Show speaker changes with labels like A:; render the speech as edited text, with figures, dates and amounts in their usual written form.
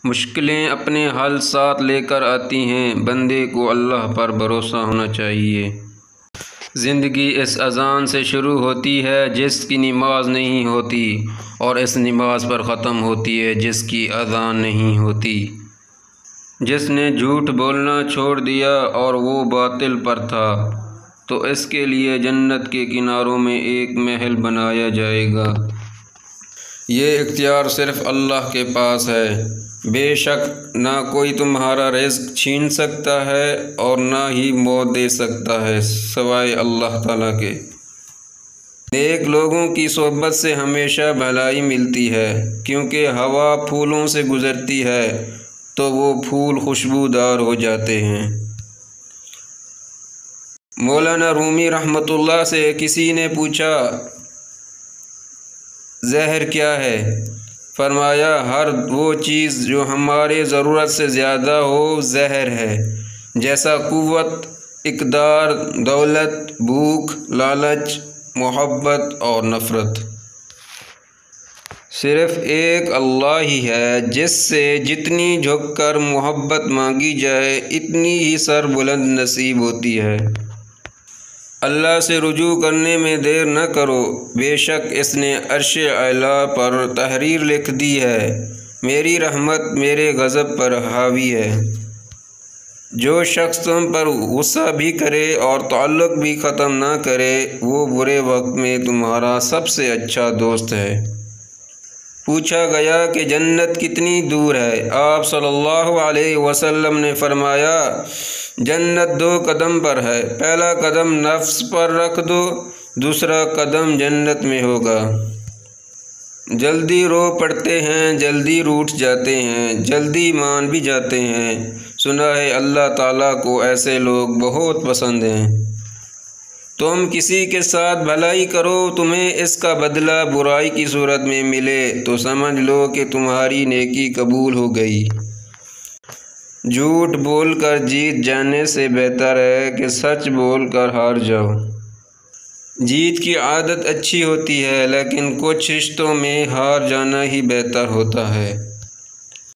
A: مشکلیں اپنے حل ساتھ لے کر آتی ہیں، بندے کو اللہ پر بھروسہ ہونا چاہیے۔ زندگی اس اذان سے شروع ہوتی ہے جس کی نماز نہیں ہوتی، اور اس نماز پر ختم ہوتی ہے جس کی اذان نہیں ہوتی۔ جس نے جھوٹ بولنا چھوڑ دیا اور وہ باطل پر تھا، تو اس کے لیے جنت کے کناروں میں ایک محل بنایا جائے گا۔ یہ اختیار صرف اللہ کے پاس ہے۔ بے شک نہ کوئی تمہارا رزق چھین سکتا ہے اور نہ ہی موت دے سکتا ہے سوائے اللہ تعالیٰ کے۔ نیک لوگوں کی صحبت سے ہمیشہ بھلائی ملتی ہے، کیونکہ ہوا پھولوں سے گزرتی ہے تو وہ پھول خوشبودار ہو جاتے ہیں۔ مولانا رومی رحمۃ اللہ سے کسی نے پوچھا، زہر کیا ہے؟ فرمایا، ہر وہ چیز جو ہمارے ضرورت سے زیادہ ہو زہر ہے، جیسا قوت، اقتدار، دولت، بھوک، لالچ، محبت اور نفرت۔ صرف ایک اللہ ہی ہے جس سے جتنی جھک کر محبت مانگی جائے اتنی ہی سر بلند نصیب ہوتی ہے۔ اللہ سے رجوع کرنے میں دیر نہ کرو، بے شک اس نے عرش اعلیٰ پر تحریر لکھ دی ہے، میری رحمت میرے غضب پر حاوی ہے۔ جو شخص تم پر غصہ بھی کرے اور تعلق بھی ختم نہ کرے، وہ برے وقت میں تمہارا سب سے اچھا دوست ہے۔ پوچھا گیا کہ جنت کتنی دور ہے؟ آپ صلی اللہ علیہ وسلم نے فرمایا، جنت 2 قدم پر ہے، پہلا قدم نفس پر رکھ دو، دوسرا قدم جنت میں ہوگا۔ جلدی رو پڑتے ہیں، جلدی روٹھ جاتے ہیں، جلدی مان بھی جاتے ہیں۔ سنا ہے اللہ تعالیٰ کو ایسے لوگ بہت پسند ہیں۔ تم کسی کے ساتھ بھلائی کرو، تمہیں اس کا بدلہ برائی کی صورت میں ملے تو سمجھ لو کہ تمہاری نیکی قبول ہو گئی۔ جھوٹ بول کر جیت جانے سے بہتر ہے کہ سچ بول کر ہار جاؤ۔ جیت کی عادت اچھی ہوتی ہے، لیکن کچھ رشتوں میں ہار جانا ہی بہتر ہوتا ہے۔